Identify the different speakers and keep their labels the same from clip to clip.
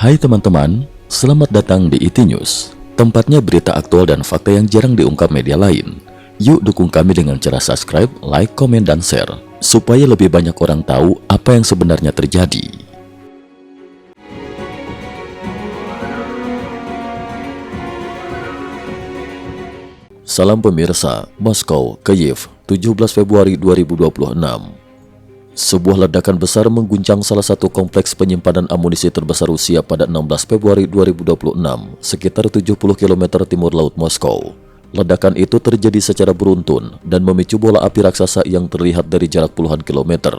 Speaker 1: Hai teman-teman, selamat datang di IT News, tempatnya berita aktual dan fakta yang jarang diungkap media lain. Yuk dukung kami dengan cara subscribe, like, komen, dan share, supaya lebih banyak orang tahu apa yang sebenarnya terjadi. Salam pemirsa, Moskow, Kyiv, 17 Februari 2026. Sebuah ledakan besar mengguncang salah satu kompleks penyimpanan amunisi terbesar Rusia pada 16 Februari 2026, sekitar 70 km timur laut Moskow. Ledakan itu terjadi secara beruntun dan memicu bola api raksasa yang terlihat dari jarak puluhan kilometer.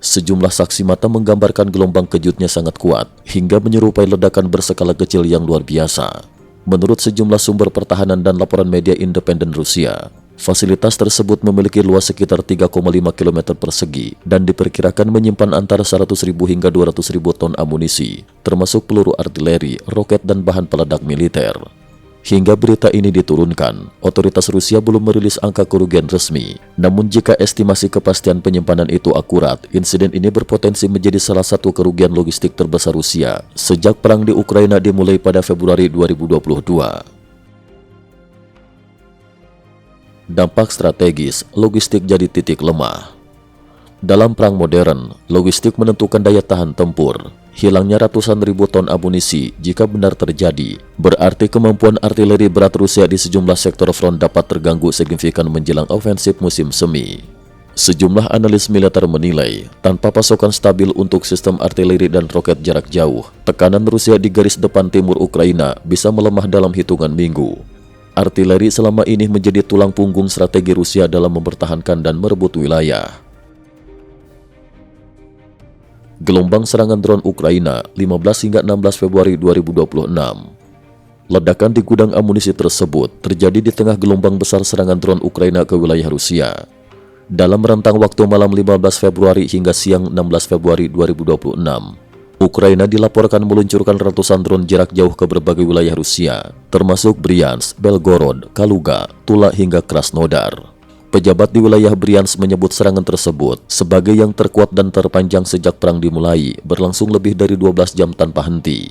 Speaker 1: Sejumlah saksi mata menggambarkan gelombang kejutnya sangat kuat, hingga menyerupai ledakan berskala kecil yang luar biasa. Menurut sejumlah sumber pertahanan dan laporan media independen Rusia, fasilitas tersebut memiliki luas sekitar 3,5 km persegi dan diperkirakan menyimpan antara 100.000 hingga 200.000 ton amunisi, termasuk peluru artileri, roket, dan bahan peledak militer. Hingga berita ini diturunkan, otoritas Rusia belum merilis angka kerugian resmi. Namun jika estimasi kepastian penyimpanan itu akurat, insiden ini berpotensi menjadi salah satu kerugian logistik terbesar Rusia sejak perang di Ukraina dimulai pada Februari 2022. Dampak strategis, logistik jadi titik lemah. Dalam perang modern, logistik menentukan daya tahan tempur. Hilangnya ratusan ribu ton amunisi jika benar terjadi, berarti kemampuan artileri berat Rusia di sejumlah sektor front dapat terganggu signifikan menjelang ofensif musim semi. Sejumlah analis militer menilai, tanpa pasokan stabil untuk sistem artileri dan roket jarak jauh, tekanan Rusia di garis depan timur Ukraina bisa melemah dalam hitungan minggu. Artileri selama ini menjadi tulang punggung strategi Rusia dalam mempertahankan dan merebut wilayah. Gelombang serangan drone Ukraina 15 hingga 16 Februari 2026. Ledakan di gudang amunisi tersebut terjadi di tengah gelombang besar serangan drone Ukraina ke wilayah Rusia. Dalam rentang waktu malam 15 Februari hingga siang 16 Februari 2026, Ukraina dilaporkan meluncurkan ratusan drone jarak jauh ke berbagai wilayah Rusia, termasuk Bryansk, Belgorod, Kaluga, Tula hingga Krasnodar. Pejabat di wilayah Bryansk menyebut serangan tersebut sebagai yang terkuat dan terpanjang sejak perang dimulai, berlangsung lebih dari 12 jam tanpa henti.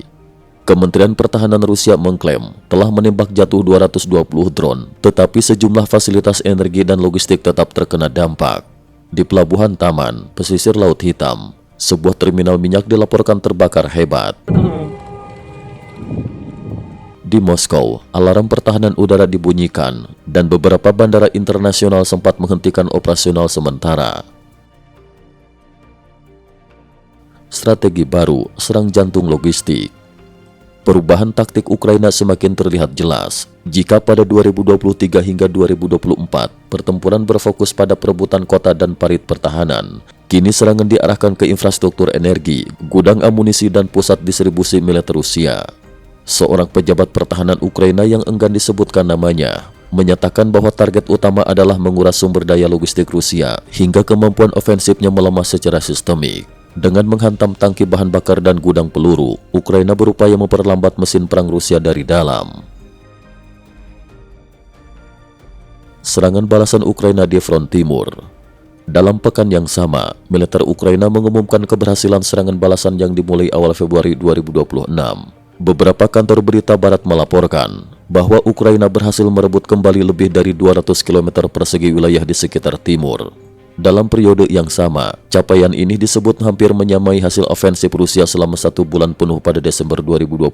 Speaker 1: Kementerian Pertahanan Rusia mengklaim telah menembak jatuh 220 drone, tetapi sejumlah fasilitas energi dan logistik tetap terkena dampak. Di Pelabuhan Taman, pesisir Laut Hitam, sebuah terminal minyak dilaporkan terbakar hebat. Di Moskow, alarm pertahanan udara dibunyikan dan beberapa bandara internasional sempat menghentikan operasional sementara. Strategi baru serang jantung logistik. Perubahan taktik Ukraina semakin terlihat jelas. Jika pada 2023 hingga 2024, pertempuran berfokus pada perebutan kota dan parit pertahanan, kini serangan diarahkan ke infrastruktur energi, gudang amunisi, dan pusat distribusi militer Rusia. Seorang pejabat pertahanan Ukraina yang enggan disebutkan namanya menyatakan bahwa target utama adalah menguras sumber daya logistik Rusia hingga kemampuan ofensifnya melemah secara sistemik. Dengan menghantam tangki bahan bakar dan gudang peluru, Ukraina berupaya memperlambat mesin perang Rusia dari dalam. Serangan balasan Ukraina di front timur. Dalam pekan yang sama, militer Ukraina mengumumkan keberhasilan serangan balasan yang dimulai awal Februari 2026. Beberapa kantor berita barat melaporkan bahwa Ukraina berhasil merebut kembali lebih dari 200 km persegi wilayah di sekitar timur. Dalam periode yang sama, capaian ini disebut hampir menyamai hasil ofensif Rusia selama 1 bulan penuh pada Desember 2025.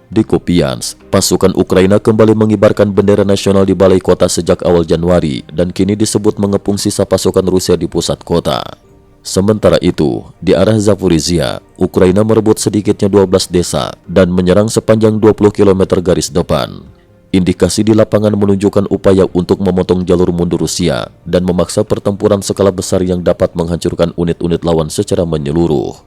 Speaker 1: Di Kupiansk, pasukan Ukraina kembali mengibarkan bendera nasional di balai kota sejak awal Januari dan kini disebut mengepung sisa pasukan Rusia di pusat kota. Sementara itu, di arah Zaporizhia, Ukraina merebut sedikitnya 12 desa dan menyerang sepanjang 20 km garis depan. Indikasi di lapangan menunjukkan upaya untuk memotong jalur mundur Rusia dan memaksa pertempuran skala besar yang dapat menghancurkan unit-unit lawan secara menyeluruh.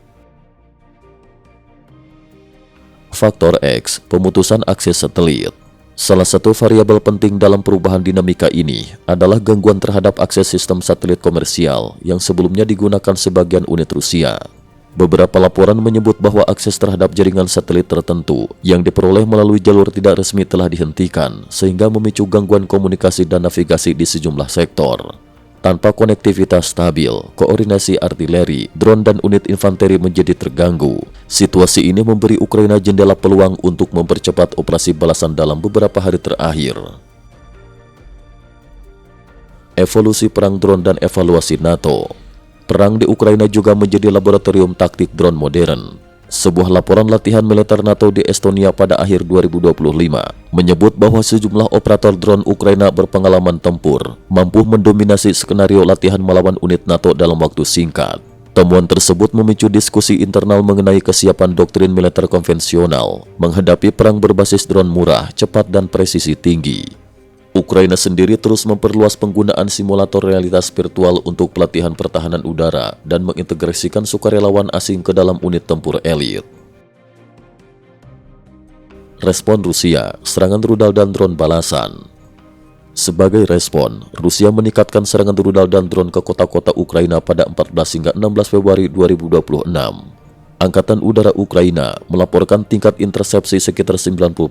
Speaker 1: Faktor X, pemutusan akses satelit. Salah satu variabel penting dalam perubahan dinamika ini adalah gangguan terhadap akses sistem satelit komersial yang sebelumnya digunakan sebagian unit Rusia. Beberapa laporan menyebut bahwa akses terhadap jaringan satelit tertentu yang diperoleh melalui jalur tidak resmi telah dihentikan, sehingga memicu gangguan komunikasi dan navigasi di sejumlah sektor. Tanpa konektivitas stabil, koordinasi artileri, drone dan unit infanteri menjadi terganggu. Situasi ini memberi Ukraina jendela peluang untuk mempercepat operasi balasan dalam beberapa hari terakhir. Evolusi perang drone dan evaluasi NATO. Perang di Ukraina juga menjadi laboratorium taktik drone modern. Sebuah laporan latihan militer NATO di Estonia pada akhir 2025 menyebut bahwa sejumlah operator drone Ukraina berpengalaman tempur mampu mendominasi skenario latihan melawan unit NATO dalam waktu singkat. Temuan tersebut memicu diskusi internal mengenai kesiapan doktrin militer konvensional menghadapi perang berbasis drone murah, cepat, dan presisi tinggi. Ukraina sendiri terus memperluas penggunaan simulator realitas virtual untuk pelatihan pertahanan udara dan mengintegrasikan sukarelawan asing ke dalam unit tempur elit. Respon Rusia, serangan rudal dan drone balasan. Sebagai respon, Rusia meningkatkan serangan rudal dan drone ke kota-kota Ukraina pada 14 hingga 16 Februari 2026. Angkatan Udara Ukraina melaporkan tingkat intersepsi sekitar 90%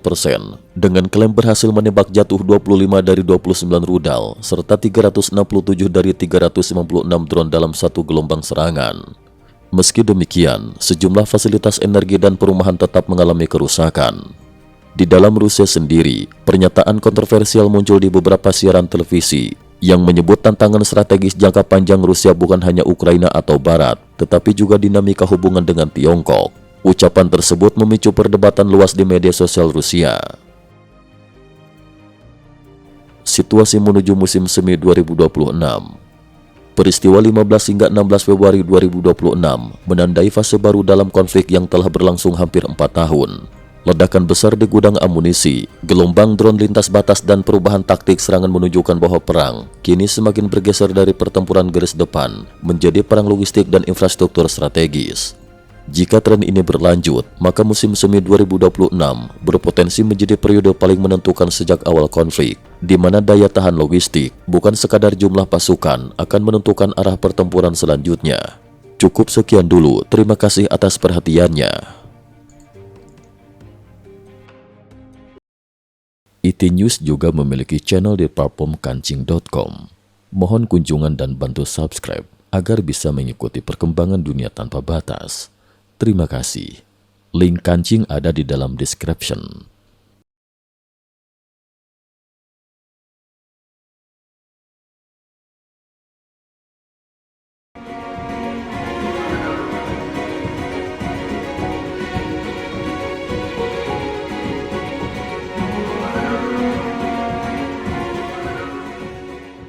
Speaker 1: dengan klaim berhasil menembak jatuh 25 dari 29 rudal serta 367 dari 356 drone dalam satu gelombang serangan. Meski demikian, sejumlah fasilitas energi dan perumahan tetap mengalami kerusakan. Di dalam Rusia sendiri, pernyataan kontroversial muncul di beberapa siaran televisi yang menyebut tantangan strategis jangka panjang Rusia bukan hanya Ukraina atau Barat, tetapi juga dinamika hubungan dengan Tiongkok. Ucapan tersebut memicu perdebatan luas di media sosial Rusia. Situasi menuju musim semi 2026. Peristiwa 15 hingga 16 Februari 2026 menandai fase baru dalam konflik yang telah berlangsung hampir 4 tahun. Ledakan besar di gudang amunisi, gelombang drone lintas batas dan perubahan taktik serangan menunjukkan bahwa perang kini semakin bergeser dari pertempuran garis depan menjadi perang logistik dan infrastruktur strategis. Jika tren ini berlanjut, maka musim semi 2026 berpotensi menjadi periode paling menentukan sejak awal konflik, di mana daya tahan logistik, bukan sekadar jumlah pasukan, akan menentukan arah pertempuran selanjutnya. Cukup sekian dulu, terima kasih atas perhatiannya. IT News juga memiliki channel di platform kancing.com. Mohon kunjungan dan bantu subscribe agar bisa mengikuti perkembangan dunia tanpa batas. Terima kasih. Link kancing ada di dalam description.